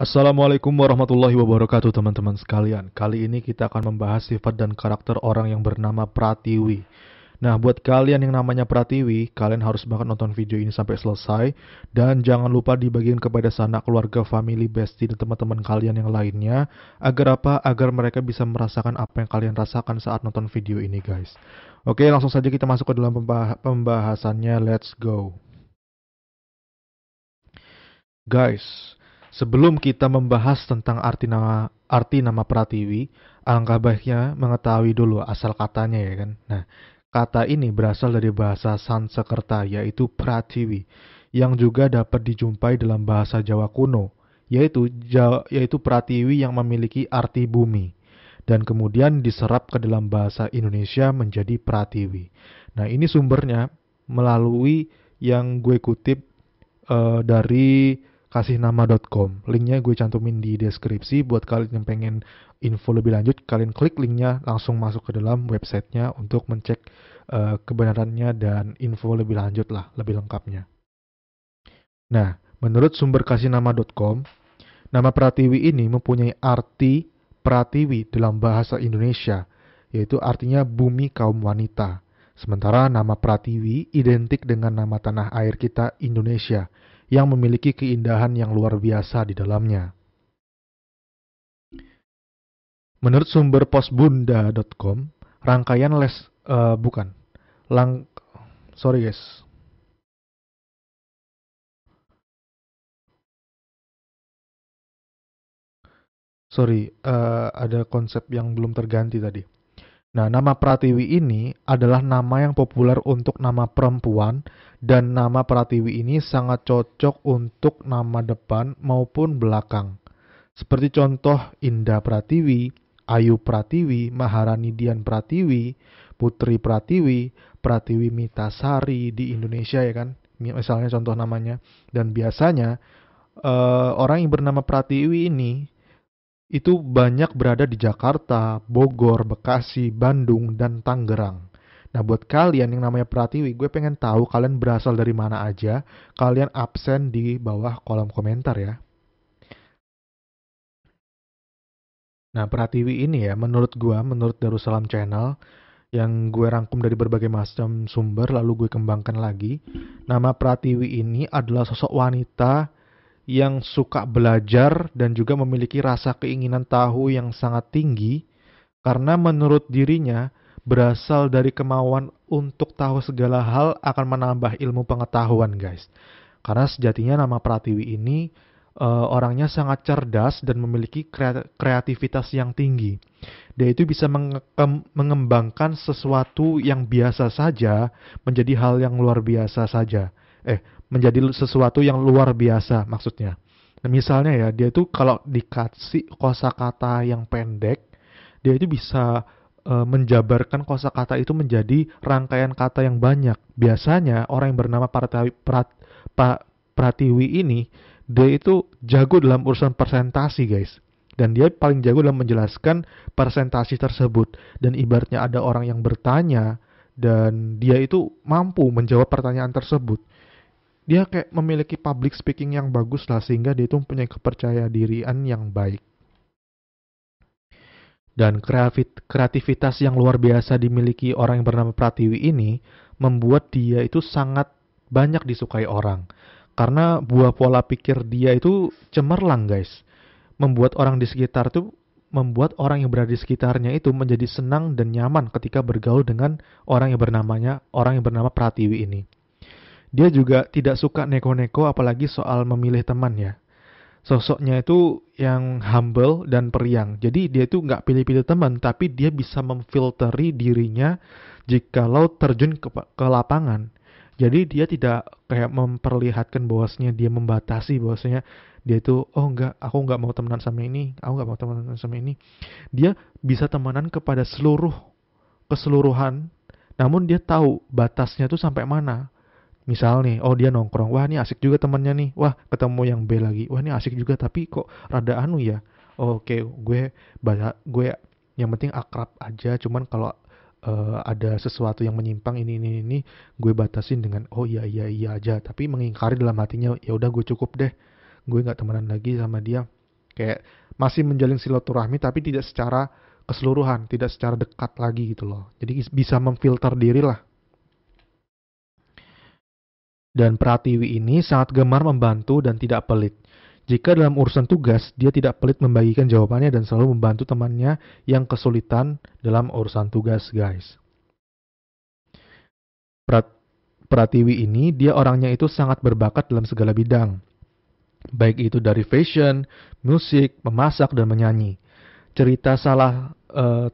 Assalamualaikum warahmatullahi wabarakatuh teman-teman sekalian. Kali ini kita akan membahas sifat dan karakter orang yang bernama Pratiwi. Nah, buat kalian yang namanya Pratiwi, kalian harus banget nonton video ini sampai selesai. Dan jangan lupa dibagiin kepada sanak keluarga, family, bestie, dan teman-teman kalian yang lainnya. Agar apa? Agar mereka bisa merasakan apa yang kalian rasakan saat nonton video ini, guys. Oke, langsung saja kita masuk ke dalam pembahasannya. Let's go. Guys, sebelum kita membahas tentang arti nama Pratiwi, alangkah baiknya mengetahui dulu asal katanya ya kan. Nah, kata ini berasal dari bahasa Sanskerta yaitu Pratiwi, yang juga dapat dijumpai dalam bahasa Jawa kuno, yaitu Pratiwi yang memiliki arti bumi dan kemudian diserap ke dalam bahasa Indonesia menjadi Pratiwi. Nah, ini sumbernya melalui yang gue kutip dari kasihnama.com. Linknya gue cantumin di deskripsi. Buat kalian yang pengen info lebih lanjut, kalian klik linknya langsung masuk ke dalam websitenya untuk mencek kebenarannya dan info lebih lanjut lah, lebih lengkapnya. Nah, menurut sumber kasihnama.com, nama Pratiwi ini mempunyai arti Pratiwi dalam bahasa Indonesia, yaitu artinya bumi kaum wanita. Sementara nama Pratiwi identik dengan nama tanah air kita Indonesia, yang memiliki keindahan yang luar biasa di dalamnya. Menurut sumber posbunda.com, rangkaian sorry guys. Ada konsep yang belum terganti tadi. Nah, nama Pratiwi ini adalah nama yang populer untuk nama perempuan, dan nama Pratiwi ini sangat cocok untuk nama depan maupun belakang. Seperti contoh Indah Pratiwi, Ayu Pratiwi, Maharani Dian Pratiwi, Putri Pratiwi, Pratiwi Mitasari di Indonesia ya kan. Misalnya contoh namanya. Dan biasanya orang yang bernama Pratiwi ini itu banyak berada di Jakarta, Bogor, Bekasi, Bandung, dan Tangerang. Nah, buat kalian yang namanya Pratiwi, gue pengen tahu kalian berasal dari mana aja. Kalian absen di bawah kolom komentar ya. Nah, Pratiwi ini ya, menurut Darussalam Channel, yang gue rangkum dari berbagai macam sumber, lalu gue kembangkan lagi. Nama Pratiwi ini adalah sosok wanita yang suka belajar dan juga memiliki rasa keinginan tahu yang sangat tinggi, karena menurut dirinya berasal dari kemauan untuk tahu segala hal akan menambah ilmu pengetahuan, guys. Karena sejatinya nama Pratiwi ini orangnya sangat cerdas dan memiliki kreativitas yang tinggi. Dia itu bisa mengembangkan sesuatu yang biasa saja menjadi hal yang luar biasa saja. Menjadi sesuatu yang luar biasa maksudnya. Nah, misalnya ya, dia itu kalau dikasih kosakata yang pendek, dia itu bisa menjabarkan kosakata itu menjadi rangkaian kata yang banyak. Biasanya orang yang bernama Pratiwi ini, dia itu jago dalam urusan presentasi, guys. Dan dia paling jago dalam menjelaskan presentasi tersebut. Dan ibaratnya ada orang yang bertanya, dan dia itu mampu menjawab pertanyaan tersebut. Dia kayak memiliki public speaking yang bagus lah, sehingga dia itu mempunyai kepercayaan dirian yang baik. Dan kreativitas yang luar biasa dimiliki orang yang bernama Pratiwi ini membuat dia itu sangat banyak disukai orang. Karena buah pola pikir dia itu cemerlang, guys. Membuat orang yang berada di sekitarnya itu menjadi senang dan nyaman ketika bergaul dengan orang yang bernama Pratiwi ini. Dia juga tidak suka neko-neko apalagi soal memilih teman ya. Sosoknya itu yang humble dan periang. Jadi dia itu nggak pilih-pilih teman, tapi dia bisa memfilteri dirinya jikalau terjun ke lapangan. Jadi dia tidak kayak memperlihatkan bahwasanya dia membatasi bahwasanya dia itu aku nggak mau temenan sama ini, aku nggak mau temenan sama ini. Dia bisa temenan kepada keseluruhan, namun dia tahu batasnya tuh sampai mana. Misal nih, dia nongkrong, wah ini asik juga temannya nih, wah ketemu yang B lagi, wah ini asik juga tapi kok rada anu ya. Oke, gue yang penting akrab aja, cuman kalau ada sesuatu yang menyimpang ini, gue batasin dengan iya aja, tapi mengingkari dalam hatinya, ya udah gue cukup deh, gue nggak temenan lagi sama dia. Kayak masih menjalin silaturahmi tapi tidak secara keseluruhan, tidak secara dekat lagi gitu loh. Jadi bisa memfilter diri lah. Dan Pratiwi ini sangat gemar membantu dan tidak pelit. Jika dalam urusan tugas, dia tidak pelit membagikan jawabannya dan selalu membantu temannya yang kesulitan dalam urusan tugas, guys. Pratiwi ini, dia orangnya itu sangat berbakat dalam segala bidang. Baik itu dari fashion, musik, memasak, dan menyanyi. Cerita salah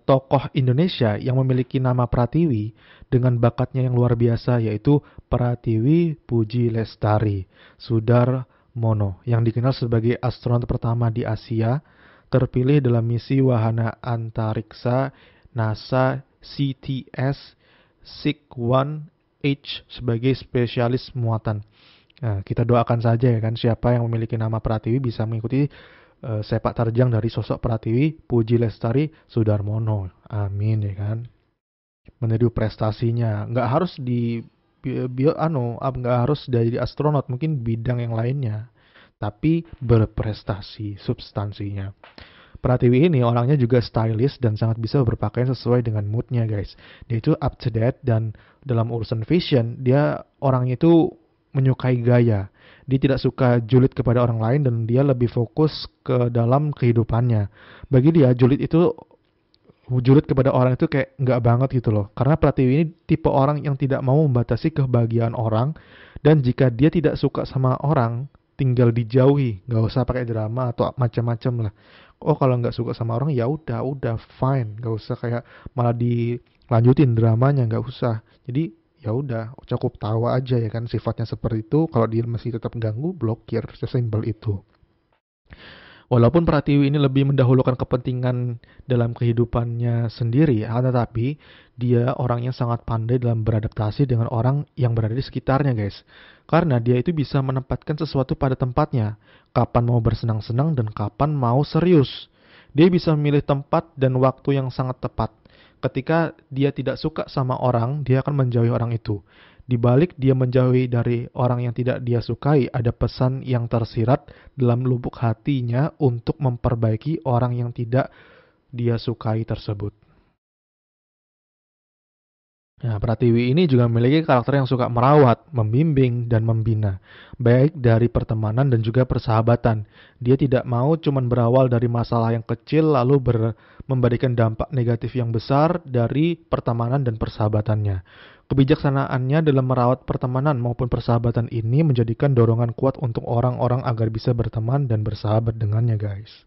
tokoh Indonesia yang memiliki nama Pratiwi dengan bakatnya yang luar biasa, yaitu Pratiwi Puji Lestari Sudarmono, yang dikenal sebagai astronot pertama di Asia, terpilih dalam misi wahana antariksa NASA CTS SIG-1H sebagai spesialis muatan. Nah, kita doakan saja ya kan, siapa yang memiliki nama Pratiwi bisa mengikuti sepak terjang dari sosok Pratiwi Puji Lestari Sudarmono. Amin ya kan. Meniru prestasinya, nggak harus nggak harus dari astronot, mungkin bidang yang lainnya, tapi berprestasi substansinya. Pratiwi ini orangnya juga stylish dan sangat bisa berpakaian sesuai dengan moodnya, guys. Dia itu up to date, dan dalam urusan fashion dia orangnya itu menyukai gaya. Dia tidak suka julid kepada orang lain dan dia lebih fokus ke dalam kehidupannya. Bagi dia julid kepada orang itu kayak nggak banget gitu loh. Karena Pratiwi ini tipe orang yang tidak mau membatasi kebahagiaan orang, dan jika dia tidak suka sama orang, tinggal dijauhi, nggak usah pakai drama atau macam-macam lah. Oh, kalau nggak suka sama orang ya udah fine, nggak usah kayak malah dilanjutin dramanya, nggak usah. Jadi ya udah cukup tawa aja ya kan, sifatnya seperti itu. Kalau dia masih tetap ganggu, blokir, sesimpel itu. Walaupun Pratiwi ini lebih mendahulukan kepentingan dalam kehidupannya sendiri, tetapi dia orang yang sangat pandai dalam beradaptasi dengan orang yang berada di sekitarnya, guys. Karena dia itu bisa menempatkan sesuatu pada tempatnya, kapan mau bersenang-senang dan kapan mau serius. Dia bisa memilih tempat dan waktu yang sangat tepat. Ketika dia tidak suka sama orang, dia akan menjauhi orang itu. Di balik dia menjauhi dari orang yang tidak dia sukai, ada pesan yang tersirat dalam lubuk hatinya untuk memperbaiki orang yang tidak dia sukai tersebut. Nah, Pratiwi ini juga memiliki karakter yang suka merawat, membimbing, dan membina, baik dari pertemanan dan juga persahabatan. Dia tidak mau cuman berawal dari masalah yang kecil lalu memberikan dampak negatif yang besar dari pertemanan dan persahabatannya. Kebijaksanaannya dalam merawat pertemanan maupun persahabatan ini menjadikan dorongan kuat untuk orang-orang agar bisa berteman dan bersahabat dengannya, guys.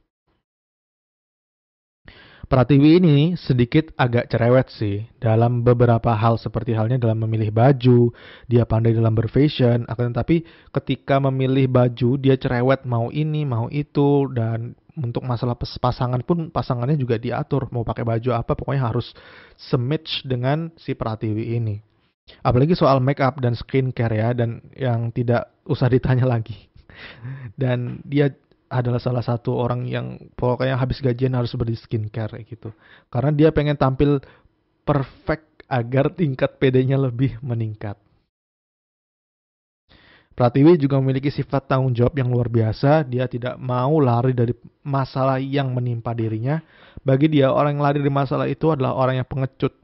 Pratiwi ini sedikit agak cerewet sih dalam beberapa hal, seperti halnya dalam memilih baju. Dia pandai dalam berfashion, akan tetapi ketika memilih baju dia cerewet, mau ini mau itu. Dan untuk masalah pasangan pun, pasangannya juga diatur mau pakai baju apa, pokoknya harus sematch dengan si Pratiwi ini. Apalagi soal make up dan skincare ya, dan yang tidak usah ditanya lagi. Dan dia adalah salah satu orang yang pokoknya habis gajian harus beli skincare gitu. Karena dia pengen tampil perfect agar tingkat PD-nya lebih meningkat. Pratiwi juga memiliki sifat tanggung jawab yang luar biasa. Dia tidak mau lari dari masalah yang menimpa dirinya. Bagi dia, orang yang lari dari masalah itu adalah orang yang pengecut.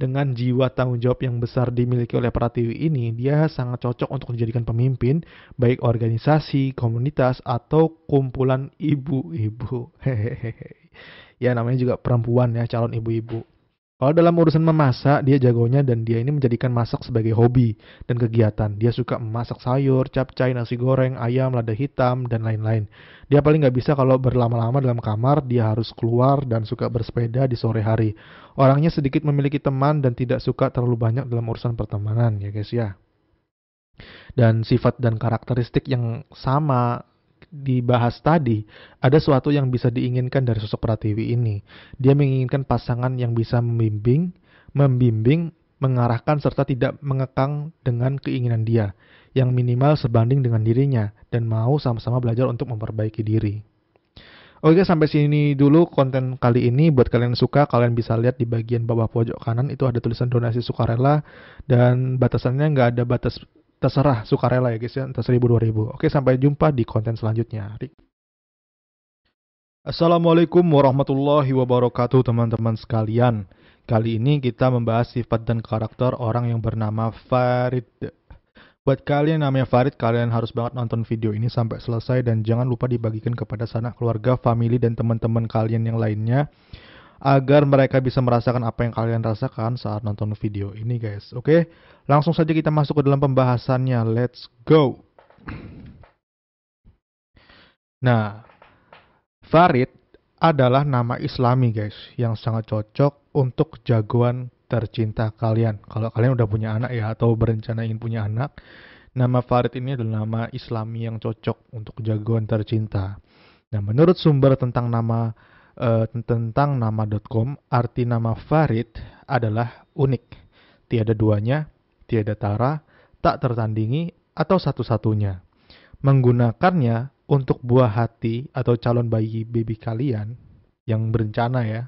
Dengan jiwa tanggung jawab yang besar dimiliki oleh Pratiwi ini, dia sangat cocok untuk dijadikan pemimpin, baik organisasi, komunitas, atau kumpulan ibu-ibu. Hehehe. Ya, namanya juga perempuan ya, calon ibu-ibu. Kalau dalam urusan memasak, dia jagonya, dan dia ini menjadikan masak sebagai hobi dan kegiatan. Dia suka memasak sayur, capcay, nasi goreng, ayam, lada hitam, dan lain-lain. Dia paling nggak bisa kalau berlama-lama dalam kamar, dia harus keluar dan suka bersepeda di sore hari. Orangnya sedikit memiliki teman dan tidak suka terlalu banyak dalam urusan pertemanan ya guys ya. Dan sifat dan karakteristik yang sama dibahas tadi, ada sesuatu yang bisa diinginkan dari sosok Pratiwi ini. Dia menginginkan pasangan yang bisa membimbing, mengarahkan, serta tidak mengekang dengan keinginan dia, yang minimal sebanding dengan dirinya, dan mau sama-sama belajar untuk memperbaiki diri. Oke, sampai sini dulu konten kali ini. Buat kalian yang suka, kalian bisa lihat di bagian bawah pojok kanan, itu ada tulisan donasi sukarela, dan batasannya nggak ada batas, terserah sukarela ya guys ya, entah 1.000 2.000. Oke, sampai jumpa di konten selanjutnya. Assalamualaikum warahmatullahi wabarakatuh teman-teman sekalian. Kali ini kita membahas sifat dan karakter orang yang bernama Farid. Buat kalian yang namanya Farid, kalian harus banget nonton video ini sampai selesai dan jangan lupa dibagikan kepada sanak keluarga, family, dan teman-teman kalian yang lainnya agar mereka bisa merasakan apa yang kalian rasakan saat nonton video ini guys. Oke, langsung saja kita masuk ke dalam pembahasannya. Let's go. Nah, Farid adalah nama Islami guys yang sangat cocok untuk jagoan tercinta kalian. Kalau kalian udah punya anak ya atau berencana ingin punya anak, nama Farid ini adalah nama Islami yang cocok untuk jagoan tercinta. Nah, menurut sumber tentang nama.com, arti nama Farid adalah unik, tiada duanya, tiada tara, tak tertandingi, atau satu-satunya. Menggunakannya untuk buah hati atau calon baby kalian yang berencana ya,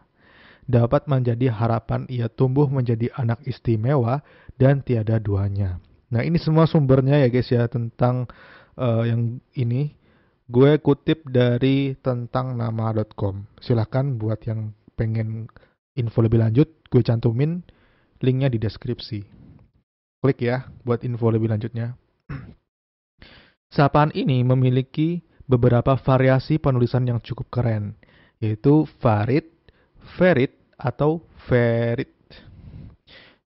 dapat menjadi harapan ia tumbuh menjadi anak istimewa dan tiada duanya. Nah, ini semua sumbernya ya guys ya tentang yang ini gue kutip dari tentang nama.com. Silahkan buat yang pengen info lebih lanjut, gue cantumin linknya di deskripsi. Klik ya buat info lebih lanjutnya. Sapaan ini memiliki beberapa variasi penulisan yang cukup keren, yaitu Farid, Ferit, atau Ferit.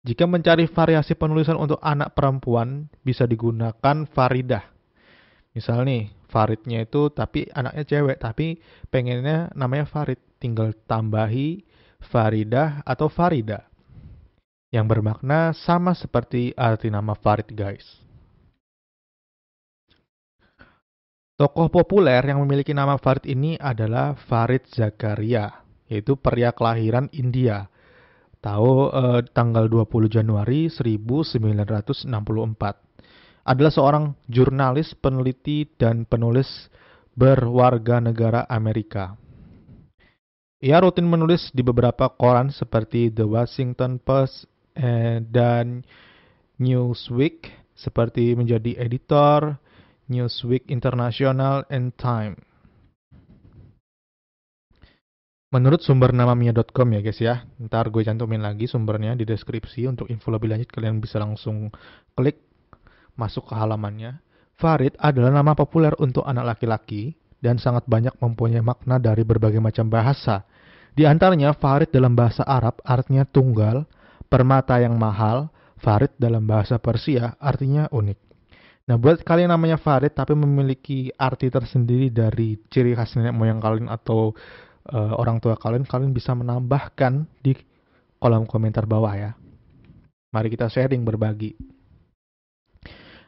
Jika mencari variasi penulisan untuk anak perempuan, bisa digunakan Faridah. Misal nih, Faridnya itu tapi anaknya cewek, tapi pengennya namanya Farid. Tinggal tambahi Faridah atau Farida, yang bermakna sama seperti arti nama Farid guys. Tokoh populer yang memiliki nama Farid ini adalah Farid Zakaria, yaitu pria kelahiran India. Tanggal 20 Januari 1964. Adalah seorang jurnalis, peneliti, dan penulis berwarga negara Amerika. Ia rutin menulis di beberapa koran seperti The Washington Post dan Newsweek, seperti menjadi editor Newsweek International and Time. Menurut sumber namamia.com ya guys ya. Ntar gue cantumin lagi sumbernya di deskripsi. Untuk info lebih lanjut kalian bisa langsung klik masuk ke halamannya. Farid adalah nama populer untuk anak laki-laki dan sangat banyak mempunyai makna dari berbagai macam bahasa. Di antaranya Farid dalam bahasa Arab artinya tunggal, permata yang mahal. Farid dalam bahasa Persia artinya unik. Nah, buat kalian namanya Farid tapi memiliki arti tersendiri dari ciri khas nenek moyang kalian atau orang tua kalian, kalian bisa menambahkan di kolom komentar bawah ya. Mari kita sharing, berbagi.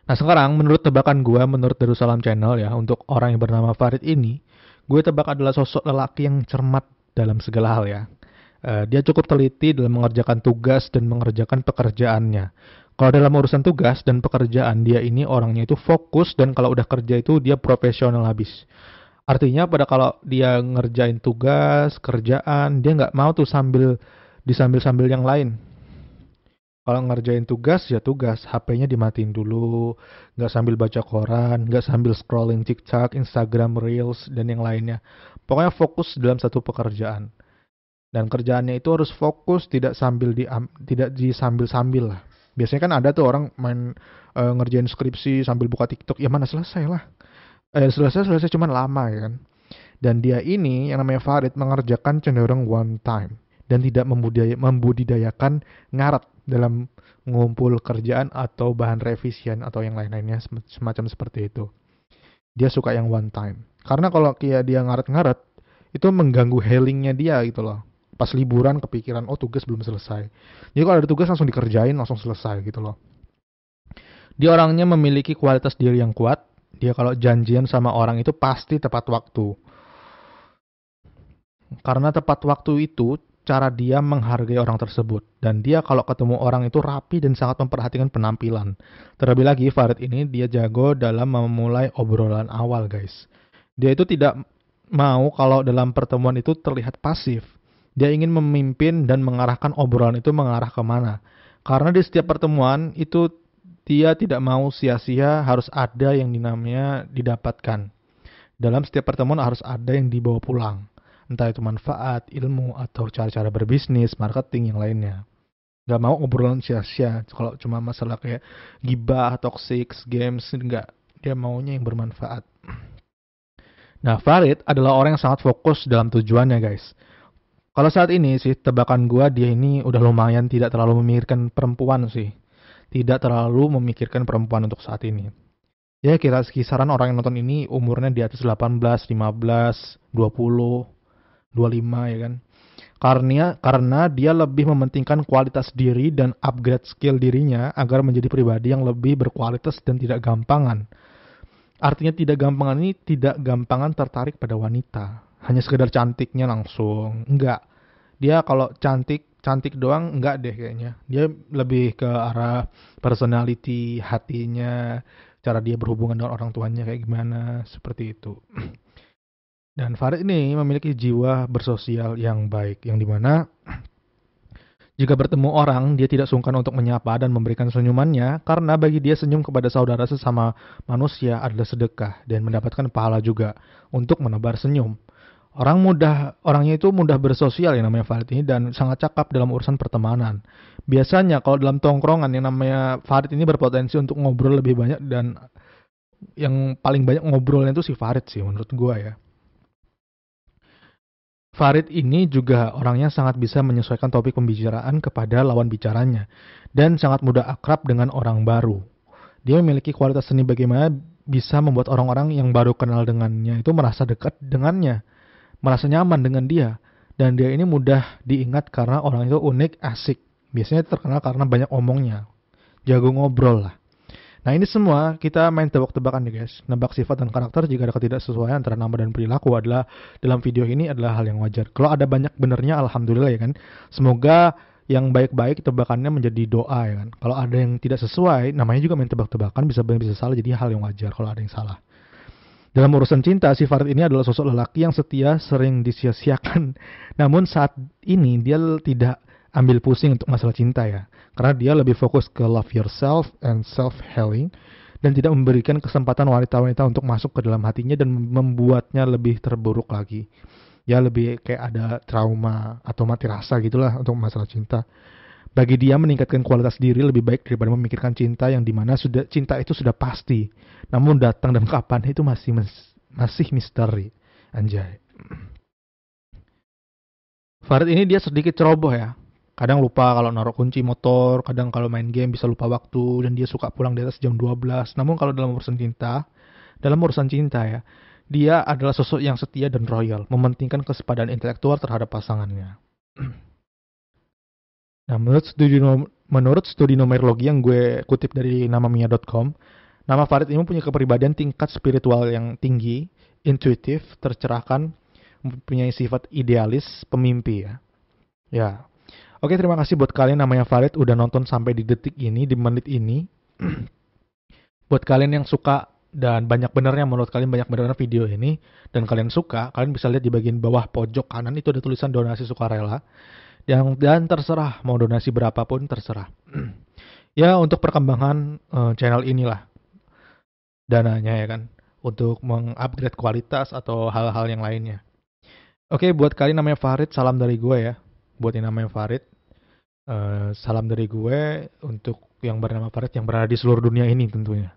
Nah, sekarang menurut tebakan gue, menurut Darussalam Channel ya, untuk orang yang bernama Farid ini, gue tebak adalah sosok lelaki yang cermat dalam segala hal ya. Dia cukup teliti dalam mengerjakan tugas dan mengerjakan pekerjaannya. Kalau dalam urusan tugas dan pekerjaan, dia ini orangnya itu fokus dan kalau udah kerja itu dia profesional habis. Artinya pada kalau dia ngerjain tugas, kerjaan, dia nggak mau tuh disambil-sambil yang lain. Kalau ngerjain tugas, ya tugas, HP-nya dimatiin dulu, nggak sambil baca koran, nggak sambil scrolling TikTok, Instagram Reels, dan yang lainnya. Pokoknya fokus dalam satu pekerjaan. Dan kerjaannya itu harus fokus, tidak disambil-sambil lah. Biasanya kan ada tuh orang main ngerjain skripsi sambil buka TikTok, ya mana selesai lah. Selesai cuman lama ya kan. Dan dia ini yang namanya Farid mengerjakan cenderung one time dan tidak membudidayakan ngaret dalam mengumpul kerjaan atau bahan revisian atau yang lain-lainnya semacam seperti itu. Dia suka yang one time. Karena kalau dia ngaret-ngaret itu mengganggu healingnya dia gitu loh. Pas liburan kepikiran, oh tugas belum selesai. Jadi kalau ada tugas langsung dikerjain, langsung selesai gitu loh. Dia orangnya memiliki kualitas diri yang kuat. Dia kalau janjian sama orang itu pasti tepat waktu. Karena tepat waktu itu cara dia menghargai orang tersebut. Dan dia kalau ketemu orang itu rapi dan sangat memperhatikan penampilan. Terlebih lagi Farid ini dia jago dalam memulai obrolan awal guys. Dia itu tidak mau kalau dalam pertemuan itu terlihat pasif. Dia ingin memimpin dan mengarahkan obrolan itu mengarah kemana. Karena di setiap pertemuan itu dia tidak mau sia-sia, harus ada yang dinamanya didapatkan. Dalam setiap pertemuan harus ada yang dibawa pulang. entah itu manfaat, ilmu, atau cara-cara berbisnis, marketing, yang lainnya. Gak mau ngobrolan sia-sia. Kalau cuma masalah kayak gibah, toxic, games, enggak. Dia maunya yang bermanfaat. Nah, Farid adalah orang yang sangat fokus dalam tujuannya, guys. Kalau saat ini sih, tebakan gua dia ini udah lumayan tidak terlalu memikirkan perempuan sih. Tidak terlalu memikirkan perempuan untuk saat ini. Ya, kira kisaran orang yang nonton ini umurnya di atas 18, 15, 20, 25 ya kan. Karena dia lebih mementingkan kualitas diri dan upgrade skill dirinya agar menjadi pribadi yang lebih berkualitas dan tidak gampangan. Artinya tidak gampangan ini tidak gampangan tertarik pada wanita. Hanya sekedar cantiknya langsung. Enggak. Dia kalau cantik doang enggak deh kayaknya. Dia lebih ke arah personality, hatinya, cara dia berhubungan dengan orang tuanya kayak gimana, seperti itu. Dan Farid ini memiliki jiwa bersosial yang baik, yang dimana jika bertemu orang, dia tidak sungkan untuk menyapa dan memberikan senyumannya, karena bagi dia senyum kepada saudara sesama manusia adalah sedekah dan mendapatkan pahala juga untuk menebar senyum. Orangnya itu mudah bersosial yang namanya Farid ini dan sangat cakap dalam urusan pertemanan. Biasanya kalau dalam tongkrongan yang namanya Farid ini berpotensi untuk ngobrol lebih banyak dan yang paling banyak ngobrolnya itu si Farid sih menurut gua ya. Farid ini juga orangnya sangat bisa menyesuaikan topik pembicaraan kepada lawan bicaranya dan sangat mudah akrab dengan orang baru. Dia memiliki kualitas seni bagaimana bisa membuat orang-orang yang baru kenal dengannya itu merasa dekat dengannya, merasa nyaman dengan dia. Dan dia ini mudah diingat karena orang itu unik, asik. Biasanya terkenal karena banyak omongnya, jago ngobrol lah. Nah, ini semua kita main tebak-tebakan nih guys. Nebak sifat dan karakter jika ada ketidaksesuaian antara nama dan perilaku adalah dalam video ini adalah hal yang wajar. Kalau ada banyak benernya alhamdulillah ya kan. Semoga yang baik-baik tebakannya menjadi doa ya kan. Kalau ada yang tidak sesuai, namanya juga main tebak-tebakan, bisa salah, jadi hal yang wajar kalau ada yang salah. Dalam urusan cinta, si Farid ini adalah sosok lelaki yang setia, sering disia-siakan. Namun saat ini dia tidak ambil pusing untuk masalah cinta ya. Karena dia lebih fokus ke love yourself and self-healing dan tidak memberikan kesempatan wanita-wanita untuk masuk ke dalam hatinya dan membuatnya lebih terburuk lagi. Ya lebih kayak ada trauma atau mati rasa gitulah untuk masalah cinta. Bagi dia meningkatkan kualitas diri lebih baik daripada memikirkan cinta yang dimana cinta itu sudah pasti. Namun datang dan kapan itu masih misteri. Anjay. Farid ini dia sedikit ceroboh ya. Kadang lupa kalau naruh kunci motor, kadang kalau main game bisa lupa waktu, dan dia suka pulang di atas jam 12. Namun kalau dalam urusan cinta ya, dia adalah sosok yang setia dan royal, mementingkan kesepadan intelektual terhadap pasangannya. Nah, menurut studi numerologi yang gue kutip dari namamia.com, nama Farid ini punya kepribadian tingkat spiritual yang tinggi, intuitif, tercerahkan, mempunyai sifat idealis, pemimpi ya. Ya. Oke, terima kasih buat kalian namanya Farid udah nonton sampai di detik ini, di menit ini. Buat kalian yang suka dan banyak benernya menurut kalian banyak benernya video ini dan kalian suka, kalian bisa lihat di bagian bawah pojok kanan itu ada tulisan donasi sukarela. Dan terserah mau donasi berapapun terserah. Ya untuk perkembangan channel inilah dananya ya kan untuk mengupgrade kualitas atau hal-hal yang lainnya. Oke, buat kalian namanya Farid, salam dari gue ya. Buat yang namanya Farid, salam dari gue untuk yang bernama Farid yang berada di seluruh dunia ini tentunya.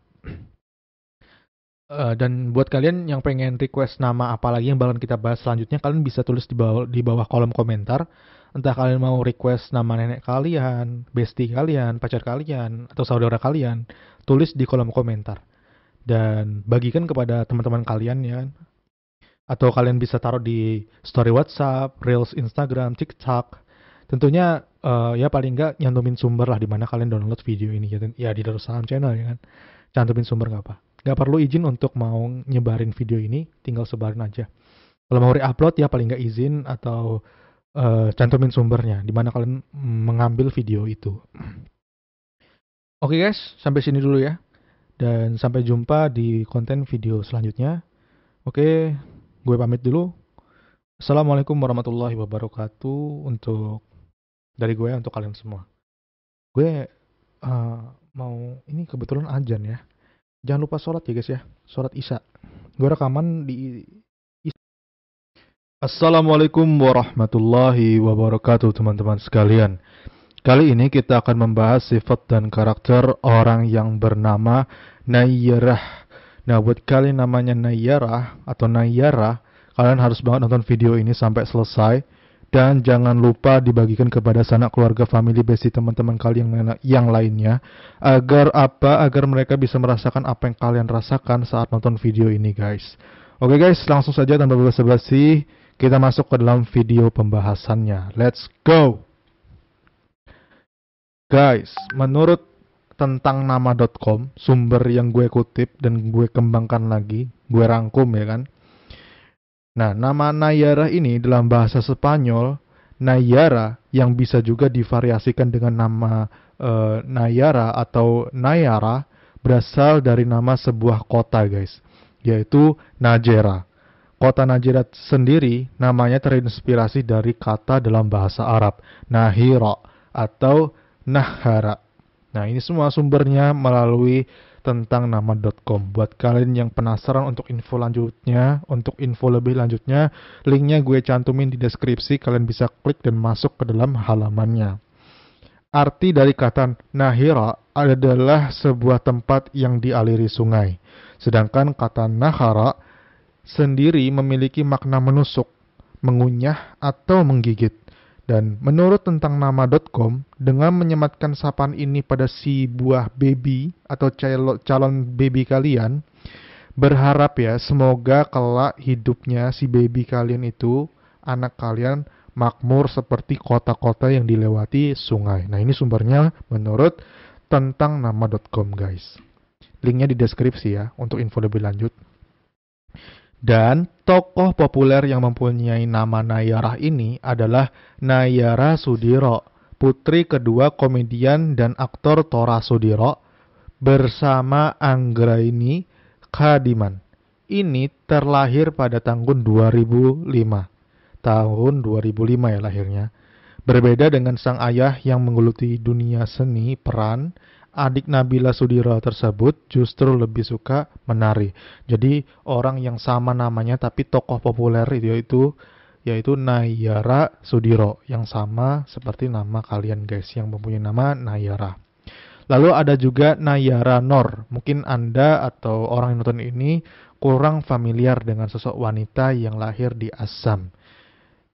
Dan buat kalian yang pengen request nama apa lagi yang bakal kita bahas selanjutnya, kalian bisa tulis di bawah kolom komentar. Entah kalian mau request nama nenek kalian, bestie kalian, pacar kalian, atau saudara kalian, tulis di kolom komentar. Dan bagikan kepada teman-teman kalian ya. Atau kalian bisa taruh di story WhatsApp, Reels Instagram, TikTok. Tentunya ya paling nggak nyantumin sumber lah di mana kalian download video ini. Ya di Darussalam Channel ya kan. Cantumin sumber nggak apa. Nggak perlu izin untuk mau nyebarin video ini, tinggal sebarin aja. Kalau mau re-upload ya paling nggak izin atau cantumin sumbernya di mana kalian mengambil video itu. Oke guys, sampai sini dulu ya. Dan sampai jumpa di konten video selanjutnya. Oke, gue pamit dulu. Assalamualaikum warahmatullahi wabarakatuh dari gue untuk kalian semua. Gue mau ini kebetulan azan ya. Jangan lupa sholat ya guys ya. Sholat Isya. Gue rekaman di Assalamualaikum warahmatullahi wabarakatuh teman-teman sekalian. Kali ini kita akan membahas sifat dan karakter orang yang bernama Nayyarah. Nah, buat kalian namanya Nayyarah atau Nayyara, kalian harus banget nonton video ini sampai selesai. Dan jangan lupa dibagikan kepada sanak keluarga, family, bestie, teman-teman kalian yang lainnya. Agar apa? Agar mereka bisa merasakan apa yang kalian rasakan saat nonton video ini, guys. Oke guys, langsung saja tanpa basa-basi, kita masuk ke dalam video pembahasannya. Let's go! Guys, menurut tentang nama.com, sumber yang gue kutip dan gue kembangkan lagi, gue rangkum ya kan. Nah, nama Nayyarah ini dalam bahasa Spanyol, Nayyara, yang bisa juga divariasikan dengan nama Nayara atau Nayara, berasal dari nama sebuah kota guys, yaitu Najera. Kota Najera sendiri namanya terinspirasi dari kata dalam bahasa Arab, Nahira atau Nahara. Nah, ini semua sumbernya melalui tentang nama.com. Buat kalian yang penasaran untuk info lanjutnya, untuk info lebih lanjutnya, linknya gue cantumin di deskripsi. Kalian bisa klik dan masuk ke dalam halamannya. Arti dari kata Nahira adalah sebuah tempat yang dialiri sungai. Sedangkan kata Nahara sendiri memiliki makna menusuk, mengunyah, atau menggigit. Dan menurut tentang nama.com, dengan menyematkan sapaan ini pada si buah baby atau calon baby kalian, berharap ya semoga kelak hidupnya si baby kalian itu, anak kalian, makmur seperti kota-kota yang dilewati sungai. Nah, ini sumbernya menurut tentang nama.com guys. Linknya di deskripsi ya untuk info lebih lanjut. Dan tokoh populer yang mempunyai nama Nayyarah ini adalah Nayara Sudiro, putri kedua komedian dan aktor Tora Sudiro bersama Anggraini Khadiman. Ini terlahir pada tahun 2005. Tahun 2005 ya lahirnya. Berbeda dengan sang ayah yang menggeluti dunia seni peran, adik Nabila Sudiro tersebut justru lebih suka menari. Jadi orang yang sama namanya tapi tokoh populer yaitu Nayyara Sudiro, yang sama seperti nama kalian guys yang mempunyai nama Nayyara. Lalu ada juga Nayyara Noor. Mungkin Anda atau orang yang nonton ini kurang familiar dengan sosok wanita yang lahir di Assam,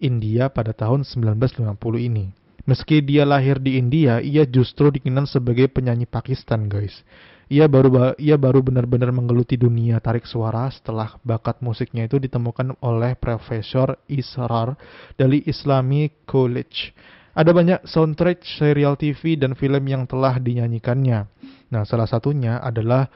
India pada tahun 1950 ini. Meski dia lahir di India, ia justru dikenal sebagai penyanyi Pakistan, guys. Ia baru benar-benar menggeluti dunia tarik suara setelah bakat musiknya itu ditemukan oleh Profesor Israr dari Islamic College. Ada banyak soundtrack serial TV dan film yang telah dinyanyikannya. Nah, salah satunya adalah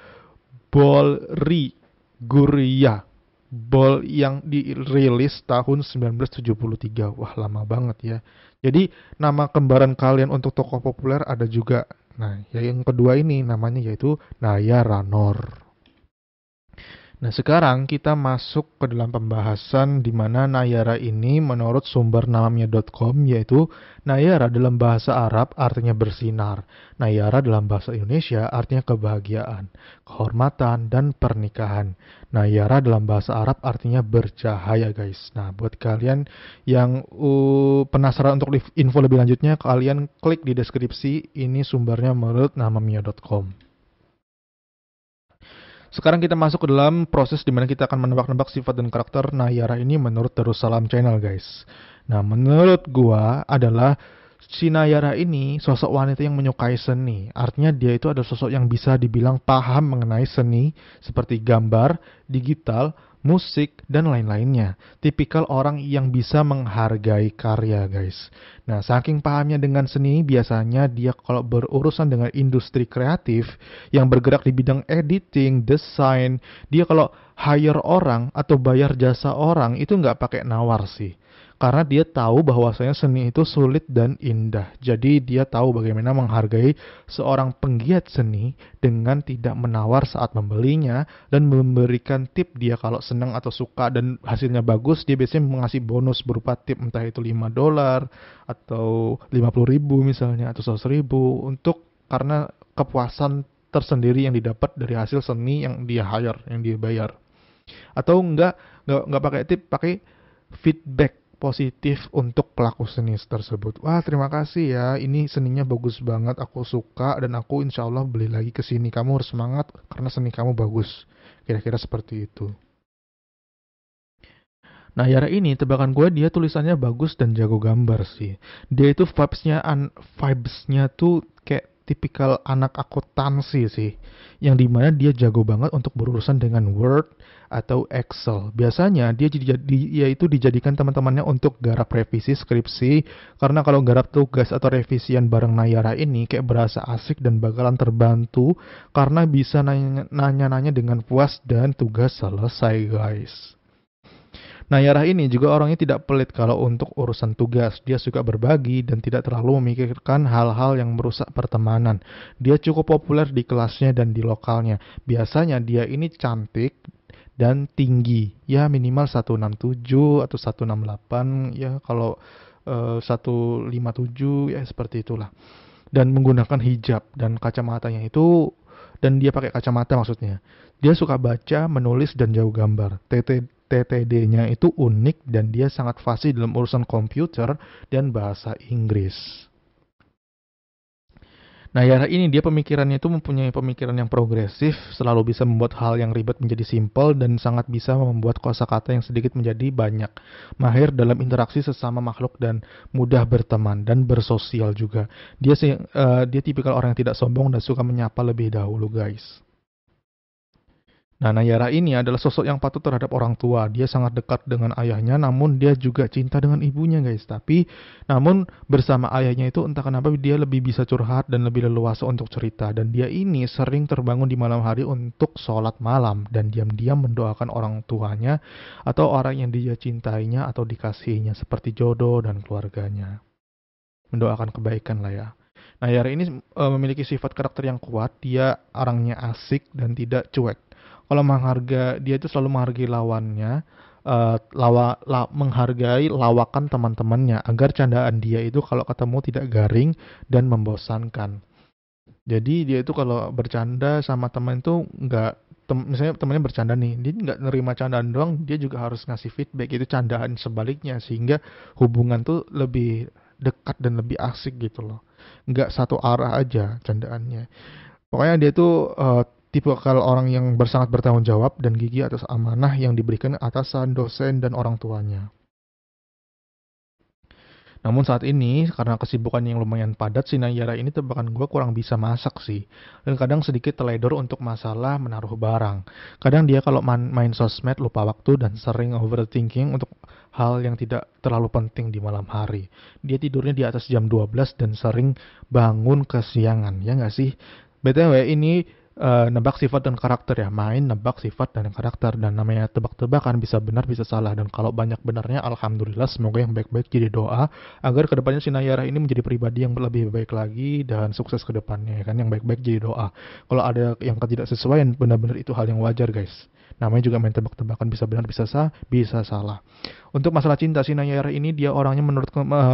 Bolri Guria. Ball yang dirilis tahun 1973. Wah, lama banget ya. Jadi, nama kembaran kalian untuk tokoh populer ada juga. Nah, yang kedua ini namanya yaitu Nayyara Noor. Nah, sekarang kita masuk ke dalam pembahasan di mana Nayyara ini menurut sumber namanya.com yaitu Nayyara dalam bahasa Arab artinya bersinar. Nayyara dalam bahasa Indonesia artinya kebahagiaan, kehormatan, dan pernikahan. Nayyara dalam bahasa Arab artinya bercahaya guys. Nah, buat kalian yang penasaran untuk info lebih lanjutnya, kalian klik di deskripsi. Ini sumbernya menurut namanya.com. Sekarang kita masuk ke dalam proses di mana kita akan menebak-nebak sifat dan karakter Nayyara ini menurut Darussalam Channel, guys. Nah, menurut gua adalah si Nayyara ini sosok wanita yang menyukai seni. Artinya dia itu adalah sosok yang bisa dibilang paham mengenai seni seperti gambar, digital, musik, dan lain-lainnya. Tipikal orang yang bisa menghargai karya, guys. Nah, saking pahamnya dengan seni, biasanya dia kalau berurusan dengan industri kreatif yang bergerak di bidang editing, desain, dia kalau hire orang atau bayar jasa orang itu nggak pakai nawar sih. Karena dia tahu bahwasanya seni itu sulit dan indah. Jadi dia tahu bagaimana menghargai seorang penggiat seni dengan tidak menawar saat membelinya dan memberikan tip dia kalau senang atau suka dan hasilnya bagus, dia biasanya mengasih bonus berupa tip entah itu $5 atau 50.000 misalnya atau 100.000 untuk karena kepuasan tersendiri yang didapat dari hasil seni yang dia hire, yang dia bayar. Atau enggak pakai tip, pakai feedback positif untuk pelaku seni tersebut. Wah, terima kasih ya, ini seninya bagus banget, aku suka dan aku insya Allah beli lagi ke sini. Kamu harus semangat karena seni kamu bagus. Kira-kira seperti itu. Nah, Yara ini tebakan gue dia tulisannya bagus dan jago gambar sih. Dia itu vibesnya tuh kayak tipikal anak akuntansi sih. Yang dimana dia jago banget untuk berurusan dengan Word atau Excel. Biasanya dia itu dijadikan teman-temannya untuk garap revisi skripsi. Karena kalau garap tugas atau revisian bareng Nayara ini kayak berasa asik dan bakalan terbantu. Karena bisa nanya-nanya dengan puas dan tugas selesai guys. Nayarah ini juga orangnya tidak pelit kalau untuk urusan tugas. Dia suka berbagi dan tidak terlalu memikirkan hal-hal yang merusak pertemanan. Dia cukup populer di kelasnya dan di lokalnya. Biasanya dia ini cantik dan tinggi. Ya minimal 167 atau 168 ya kalau 157 ya seperti itulah. Dan menggunakan hijab dan kacamatanya itu dan dia pakai kacamata maksudnya. Dia suka baca, menulis dan jauh gambar. TTD-nya itu unik dan dia sangat fasih dalam urusan komputer dan bahasa Inggris. Nah, Yara ini dia pemikirannya itu mempunyai pemikiran yang progresif, selalu bisa membuat hal yang ribet menjadi simpel dan sangat bisa membuat kosakata yang sedikit menjadi banyak. Mahir dalam interaksi sesama makhluk dan mudah berteman dan bersosial juga. Dia tipikal orang yang tidak sombong dan suka menyapa lebih dahulu, guys. Nah, Nayara ini adalah sosok yang patuh terhadap orang tua. Dia sangat dekat dengan ayahnya, namun dia juga cinta dengan ibunya, guys. Namun bersama ayahnya itu entah kenapa dia lebih bisa curhat dan lebih leluasa untuk cerita. Dan dia ini sering terbangun di malam hari untuk sholat malam dan diam-diam mendoakan orang tuanya atau orang yang dia cintainya atau dikasihinya seperti jodoh dan keluarganya. Mendoakan kebaikan lah ya. Nayara ini memiliki sifat karakter yang kuat. Dia orangnya asik dan tidak cuek. Kalau dia itu selalu menghargai lawannya, menghargai lawakan teman-temannya agar candaan dia itu kalau ketemu tidak garing dan membosankan. Jadi dia itu kalau bercanda sama teman itu misalnya temannya bercanda nih, dia nggak nerima candaan doang, dia juga harus ngasih feedback itu candaan sebaliknya sehingga hubungan tuh lebih dekat dan lebih asik gitu loh. Nggak satu arah aja candaannya. Pokoknya dia tuh tipe kalau orang yang sangat bertanggung jawab dan gigih atas amanah yang diberikan atasan, dosen, dan orang tuanya. Namun saat ini, karena kesibukan yang lumayan padat, si Nayara ini tebakan gue kurang bisa masak sih. Dan kadang sedikit teledor untuk masalah menaruh barang. Kadang dia kalau main sosmed lupa waktu dan sering overthinking untuk hal yang tidak terlalu penting di malam hari. Dia tidurnya di atas jam 12 dan sering bangun kesiangan, ya nggak sih? BTW ini nebak sifat dan karakter ya, main nebak sifat dan karakter, dan namanya tebak-tebakan bisa benar bisa salah, dan kalau banyak benarnya alhamdulillah, semoga yang baik-baik jadi doa agar kedepannya si Nayara ini menjadi pribadi yang lebih baik lagi dan sukses kedepannya ya kan, yang baik-baik jadi doa. Kalau ada yang tidak sesuai benar-benar itu hal yang wajar guys, namanya juga main tebak-tebakan, bisa benar bisa salah. Untuk masalah cinta, si Nayara ini dia orangnya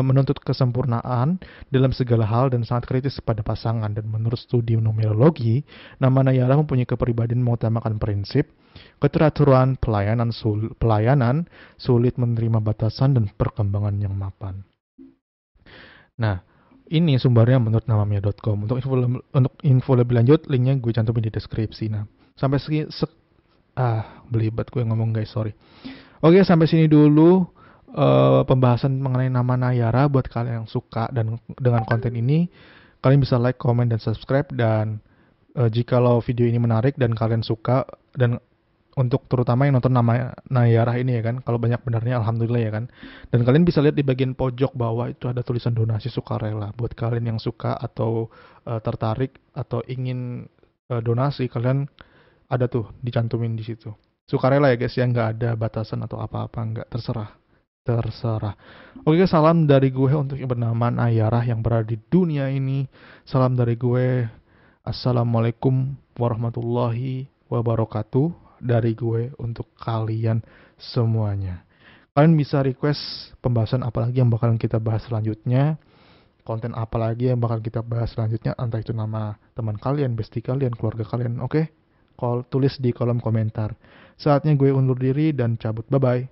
menuntut kesempurnaan dalam segala hal dan sangat kritis pada pasangan, dan menurut studi numerologi, nama Nayara mempunyai kepribadian mengutamakan prinsip, keteraturan, pelayanan, sulit menerima batasan, dan perkembangan yang mapan. Nah, ini sumbernya menurut namamia.com. Untuk info lebih lanjut, linknya gue cantumin di deskripsi. Nah, sampai belibet gue ngomong guys, sorry. Oke, sampai sini dulu pembahasan mengenai nama Nayara. Buat kalian yang suka dan dengan konten ini, kalian bisa like, comment, dan subscribe. Dan jikalau video ini menarik dan kalian suka, dan untuk terutama yang nonton nama Nayara ini ya kan, kalau banyak benarnya alhamdulillah ya kan. Dan kalian bisa lihat di bagian pojok bawah itu ada tulisan donasi sukarela. Buat kalian yang suka atau tertarik atau ingin donasi, kalian ada tuh dicantumin di situ. Sukarela ya guys ya, nggak ada batasan atau apa-apa, nggak, terserah. Oke, salam dari gue untuk yang bernama Nayara yang berada di dunia ini. Salam dari gue. Assalamualaikum warahmatullahi wabarakatuh dari gue untuk kalian semuanya. Kalian bisa request pembahasan apa lagi yang bakalan kita bahas selanjutnya, konten apa lagi yang bakal kita bahas selanjutnya, entah itu nama teman kalian, bestie kalian, keluarga kalian. Oke? Tulis di kolom komentar. Saatnya gue undur diri dan cabut. Bye-bye.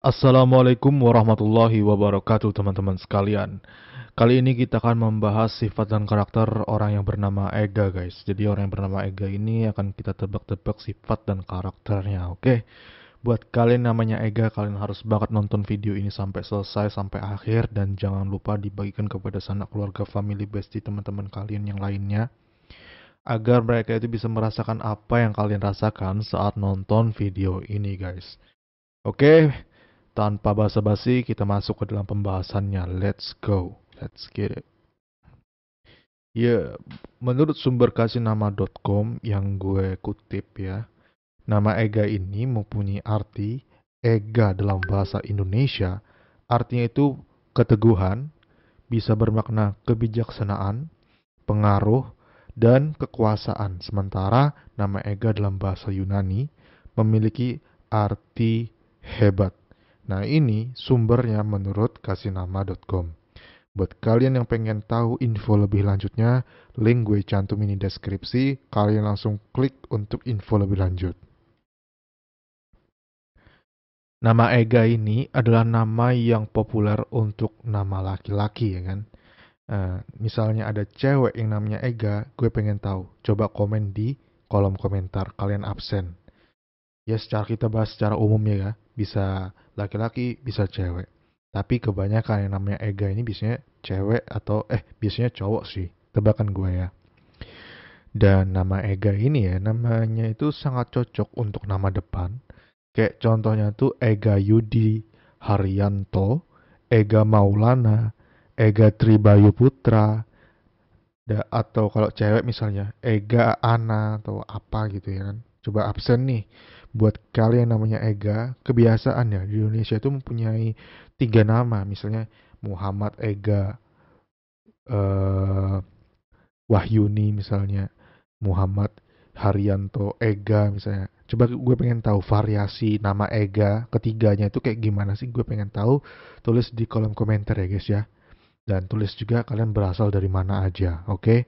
Assalamualaikum warahmatullahi wabarakatuh teman-teman sekalian. Kali ini kita akan membahas sifat dan karakter orang yang bernama Ega guys. Jadi orang yang bernama Ega ini akan kita tebak-tebak sifat dan karakternya, oke? Buat kalian namanya Ega, kalian harus banget nonton video ini sampai selesai, sampai akhir. Dan jangan lupa dibagikan kepada sanak keluarga, family, bestie, teman-teman kalian yang lainnya, agar mereka itu bisa merasakan apa yang kalian rasakan saat nonton video ini guys. Oke, tanpa basa-basi kita masuk ke dalam pembahasannya. Let's go. Let's get it. Ya, menurut sumber kasih-nama.com yang gue kutip ya, nama Ega ini mempunyai arti Ega dalam bahasa Indonesia. Artinya itu keteguhan, bisa bermakna kebijaksanaan, pengaruh, dan kekuasaan. Sementara nama Ega dalam bahasa Yunani memiliki arti hebat. Nah ini sumbernya menurut kasih-nama.com. Buat kalian yang pengen tahu info lebih lanjutnya, link gue cantumin di deskripsi. Kalian langsung klik untuk info lebih lanjut. Nama Ega ini adalah nama yang populer untuk nama laki-laki ya kan. Misalnya ada cewek yang namanya Ega, gue pengen tahu. Coba komen di kolom komentar, kalian absen. Ya secara kita bahas secara umum ya, bisa laki-laki, bisa cewek. Tapi kebanyakan yang namanya Ega ini biasanya cewek atau biasanya cowok sih, tebakan gue ya. Dan nama Ega ini ya, namanya itu sangat cocok untuk nama depan. Kayak contohnya tuh Ega Yudi Haryanto, Ega Maulana, Ega Tribayu Putra, atau kalau cewek misalnya Ega Ana atau apa gitu ya kan. Coba absen nih. Buat kalian yang namanya Ega, kebiasaan ya di Indonesia itu mempunyai 3 nama. Misalnya Muhammad Ega Wahyuni misalnya, Muhammad Haryanto Ega misalnya. Coba gue pengen tahu variasi nama Ega ketiganya itu kayak gimana sih, gue pengen tahu. Tulis di kolom komentar ya guys ya. Dan tulis juga kalian berasal dari mana aja, oke?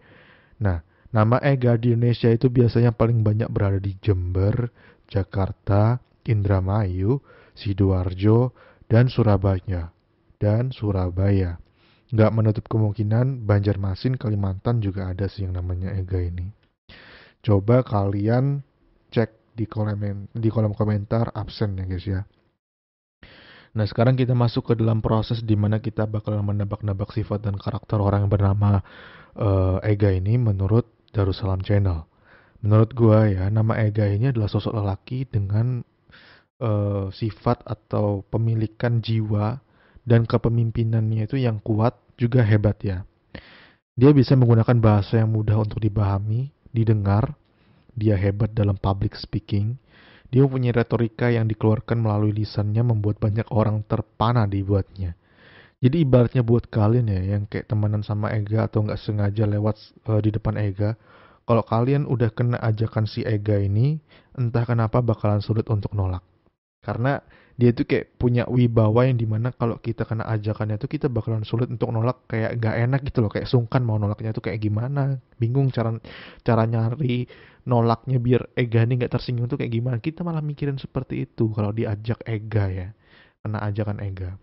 Nah, nama Ega di Indonesia itu biasanya paling banyak berada di Jember, Jakarta, Indramayu, Sidoarjo, dan Surabaya. Nggak menutup kemungkinan Banjarmasin, Kalimantan juga ada sih yang namanya Ega ini. Coba kalian cek di kolom komentar absen ya guys ya. Nah sekarang kita masuk ke dalam proses di mana kita bakal menebak-nebak sifat dan karakter orang yang bernama Ega ini menurut Darussalam Channel. Menurut gua ya, nama Ega ini adalah sosok lelaki dengan sifat atau pemilikan jiwa dan kepemimpinannya itu yang kuat juga hebat ya. Dia bisa menggunakan bahasa yang mudah untuk dipahami, didengar. Dia hebat dalam public speaking. Dia mempunyai retorika yang dikeluarkan melalui lisannya membuat banyak orang terpana dibuatnya. Jadi ibaratnya buat kalian ya yang kayak temenan sama Ega atau nggak sengaja lewat di depan Ega, kalau kalian udah kena ajakan si Ega ini, entah kenapa bakalan sulit untuk nolak. Karena dia tuh kayak punya wibawa yang dimana kalau kita kena ajakannya tuh kita bakalan sulit untuk nolak, kayak gak enak gitu loh, kayak sungkan mau nolaknya tuh kayak gimana, bingung cara cara nyari nolaknya biar Ega ini gak tersinggung tuh kayak gimana. Kita malah mikirin seperti itu kalau diajak Ega ya, kena ajakan Ega.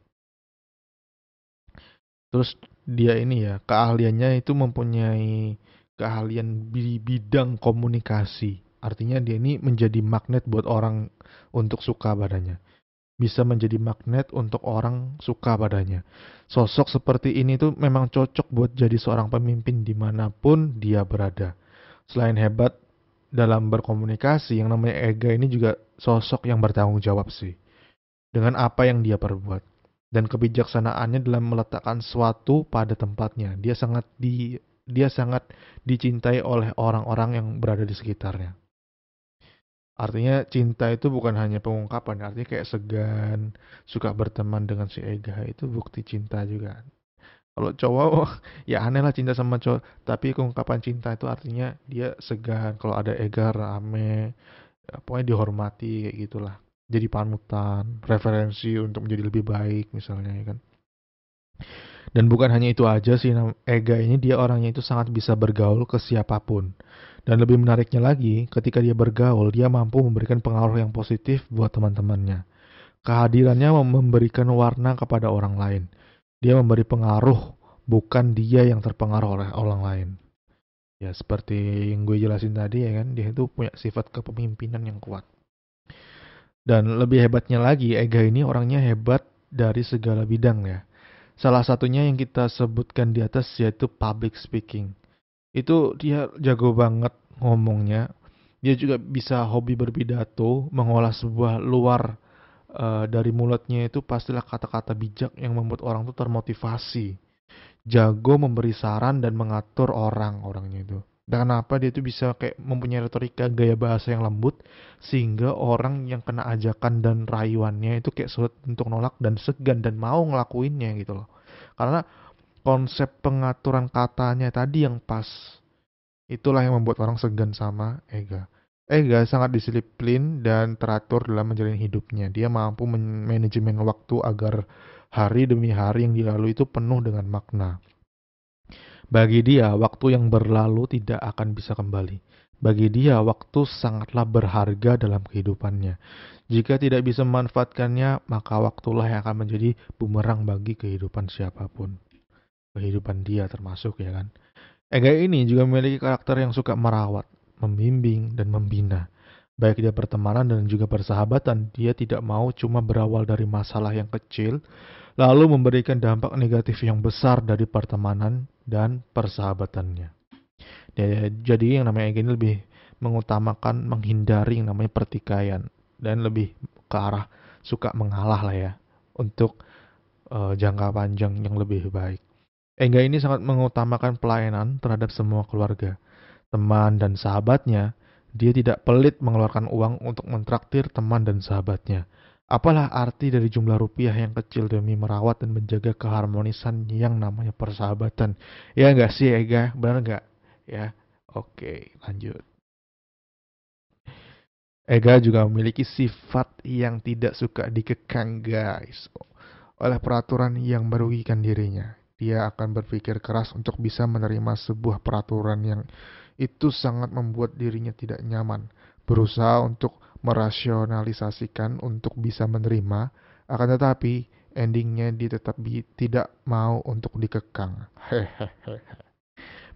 Terus dia ini ya, keahliannya itu mempunyai keahlian di bidang komunikasi. Artinya dia ini menjadi magnet buat orang untuk suka padanya. Bisa menjadi magnet untuk orang suka padanya. Sosok seperti ini tuh memang cocok buat jadi seorang pemimpin dimanapun dia berada. Selain hebat dalam berkomunikasi, yang namanya Ega ini juga sosok yang bertanggung jawab sih dengan apa yang dia perbuat. Dan kebijaksanaannya dalam meletakkan sesuatu pada tempatnya. Dia sangat dicintai oleh orang-orang yang berada di sekitarnya. Artinya cinta itu bukan hanya pengungkapan, artinya kayak segan, suka berteman dengan si Ega itu bukti cinta juga. Kalau cowok, ya aneh lah cinta sama cowok, tapi keungkapan cinta itu artinya dia segan. Kalau ada Ega rame, ya, pokoknya dihormati kayak gitulah. Jadi panutan, referensi untuk menjadi lebih baik misalnya ya kan. Dan bukan hanya itu aja sih, Ega ini dia orangnya itu sangat bisa bergaul ke siapapun. Dan lebih menariknya lagi, ketika dia bergaul, dia mampu memberikan pengaruh yang positif buat teman-temannya. Kehadirannya memberikan warna kepada orang lain. Dia memberi pengaruh, bukan dia yang terpengaruh oleh orang lain. Ya seperti yang gue jelasin tadi ya kan, dia itu punya sifat kepemimpinan yang kuat. Dan lebih hebatnya lagi, Ega ini orangnya hebat dari segala bidang ya. Salah satunya yang kita sebutkan di atas yaitu public speaking. Itu dia jago banget ngomongnya. Dia juga bisa hobi berpidato, mengolah sebuah luar dari mulutnya itu pastilah kata-kata bijak yang membuat orang tuh termotivasi. Jago memberi saran dan mengatur orangnya itu. Dan kenapa dia tuh bisa kayak mempunyai retorika gaya bahasa yang lembut sehingga orang yang kena ajakan dan rayuannya itu kayak sulit untuk nolak dan segan dan mau ngelakuinnya gitu loh. Karena konsep pengaturan katanya tadi yang pas. Itulah yang membuat orang segan sama Ega. Ega sangat disiplin dan teratur dalam menjalani hidupnya. Dia mampu manajemen waktu agar hari demi hari yang dilalui itu penuh dengan makna. Bagi dia, waktu yang berlalu tidak akan bisa kembali. Bagi dia, waktu sangatlah berharga dalam kehidupannya. Jika tidak bisa memanfaatkannya, maka waktulah yang akan menjadi bumerang bagi kehidupan siapapun. Kehidupan dia termasuk ya kan. Ega ini juga memiliki karakter yang suka merawat, membimbing, dan membina. Baik dia pertemanan dan juga persahabatan, dia tidak mau cuma berawal dari masalah yang kecil, lalu memberikan dampak negatif yang besar dari pertemanan dan persahabatannya. Jadi yang namanya Ega ini lebih mengutamakan menghindari yang namanya pertikaian dan lebih ke arah suka mengalah lah ya untuk jangka panjang yang lebih baik. Ega ini sangat mengutamakan pelayanan terhadap semua keluarga, teman, dan sahabatnya. Dia tidak pelit mengeluarkan uang untuk mentraktir teman dan sahabatnya. Apalah arti dari jumlah rupiah yang kecil demi merawat dan menjaga keharmonisan yang namanya persahabatan. Ya enggak sih Ega? Benar enggak? Ya, oke lanjut. Ega juga memiliki sifat yang tidak suka dikekang guys oleh peraturan yang merugikan dirinya. Dia akan berpikir keras untuk bisa menerima sebuah peraturan yang itu sangat membuat dirinya tidak nyaman. Berusaha untuk merasionalisasikan untuk bisa menerima, akan tetapi endingnya dia tetap tidak mau untuk dikekang. Hehehe.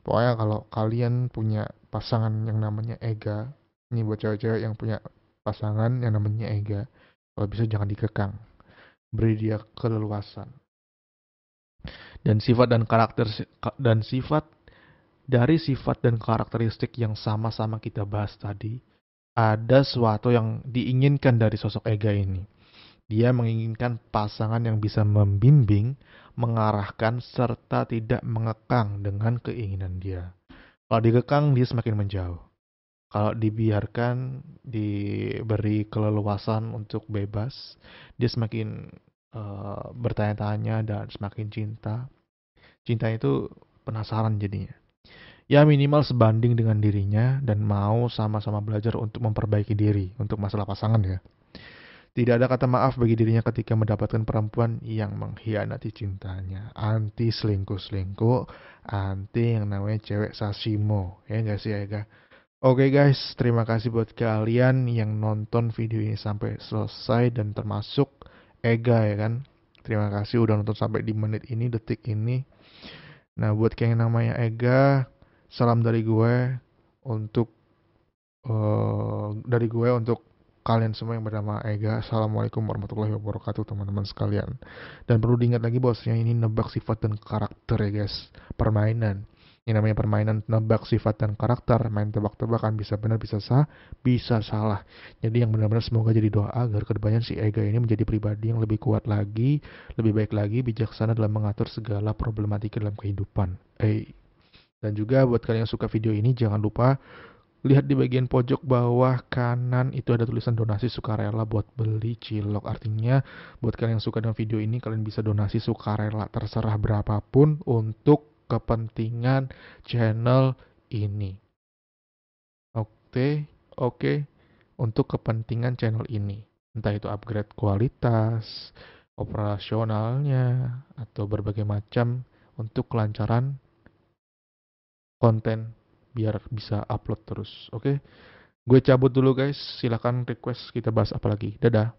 Pokoknya kalau kalian punya pasangan yang namanya Ega, ini buat cewek-cewek yang punya pasangan yang namanya Ega, kalau bisa jangan dikekang, beri dia keleluasan. Dan sifat dan karakteristik yang sama-sama kita bahas tadi, ada sesuatu yang diinginkan dari sosok Ega ini. Dia menginginkan pasangan yang bisa membimbing, mengarahkan, serta tidak mengekang dengan keinginan dia. Kalau dikekang, dia semakin menjauh. Kalau dibiarkan, diberi keleluasan untuk bebas, dia semakin bertanya-tanya dan semakin cinta. Cinta itu penasaran jadinya. Ya minimal sebanding dengan dirinya dan mau sama-sama belajar untuk memperbaiki diri untuk masalah pasangan ya. Tidak ada kata maaf bagi dirinya ketika mendapatkan perempuan yang mengkhianati cintanya. Anti selingkuh-selingkuh, anti yang namanya cewek sashimo. Ya enggak sih ya. Oke guys, terima kasih buat kalian yang nonton video ini sampai selesai dan termasuk Ega ya kan. Terima kasih udah nonton sampai di menit ini, detik ini. Nah buat kayak yang namanya Ega, salam dari gue untuk kalian semua yang bernama Ega. Assalamualaikum warahmatullahi wabarakatuh teman-teman sekalian. Dan perlu diingat lagi bahwasanya ini nebak sifat dan karakter ya guys, permainan. Yang namanya permainan nebak sifat dan karakter, main tebak-tebakan, bisa benar, bisa bisa salah. Jadi yang benar-benar semoga jadi doa agar kedepannya si Ega ini menjadi pribadi yang lebih kuat lagi, lebih baik lagi, bijaksana dalam mengatur segala problematika dalam kehidupan. Dan juga buat kalian yang suka video ini, jangan lupa lihat di bagian pojok bawah kanan itu ada tulisan donasi sukarela buat beli cilok. Artinya buat kalian yang suka dengan video ini, kalian bisa donasi sukarela terserah berapapun untuk kepentingan channel ini. Oke, untuk kepentingan channel ini. Entah itu upgrade kualitas, operasionalnya, atau berbagai macam untuk kelancaran konten biar bisa upload terus. Oke, gue cabut dulu guys. Silahkan request kita bahas apa lagi. Dadah.